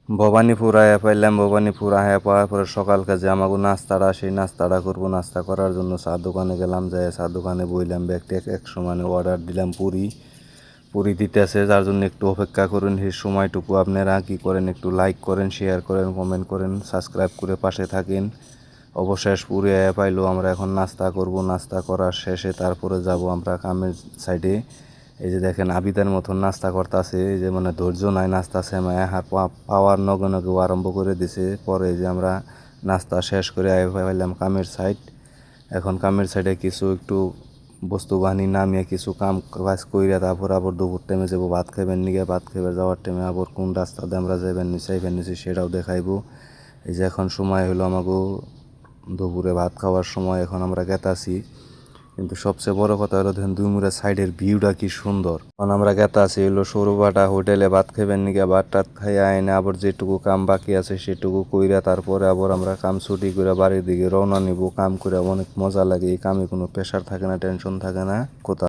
ভবানীপুর আয়া পাইলাম। ভবানীপুর আয়া পাওয়ার পরে সকাল কাজে আমাকে নাস্তাটা সেই নাস্তাটা করবো। নাস্তা করার জন্য চা দোকানে গেলাম, যাই চা দোকানে বইলাম, ব্যাগটা একশো মানে অর্ডার দিলাম পুরি। পুরি দিতেছে, যার জন্য একটু অপেক্ষা করুন। সেই সময়টুকু আপনারা কী করেন, একটু লাইক করেন, শেয়ার করেন, কমেন্ট করেন, সাবস্ক্রাইব করে পাশে থাকেন। অবশেষ পুরি আয়া পাইলো। আমরা এখন নাস্তা করব। নাস্তা করার শেষে তারপরে যাব আমরা কামের সাইডে। এই যে দেখেন আবিদার মতন নাস্তা করতেছে, এই যে মানে ধৈর্য নাই, নাস্তা সেমায় পাওয়ার নগে নগেও আরম্ভ করে দিছে। পরে যে আমরা নাস্তা শেষ করে আয় পাইলাম কামের সাইড। এখন কামের সাইডে কিছু একটু বস্তু বাহিনী নামিয়ে কিছু কাম কাজ কইরা তারপর আবার দুপুর টাইমে যাবো ভাত খাইবেন নিগে। ভাত খাইবার যাওয়ার টাইমে আবার কোন রাস্তাতে আমরা যাইবেন চাইবেন নিছি সেটাও দেখাইবো। এই যে এখন সময় হলো আমাকে দুপুরে ভাত খাওয়ার সময়, এখন আমরা গেতাছি। কিন্তু সবচেয়ে বড় কথা হলো দেখেন দুইমুরের সাইডের ভিউটা কি সুন্দর। এখন আমরা গেতাছি হলো সৌরবাটা হোটেলে ভাত খাইবেন নিগে। ভাত টাত খাইয়া আইনে আবার যেটুকু কাম বাকি আছে সেটুকু কইরা তারপরে আবার আমরা কাম ছুটি করে বাড়ির দিকে রওনা নিব। কাম করে অনেক মজা লাগে এই কামে, কোনো প্রেশার থাকে না, টেনশন থাকে না কোথাও।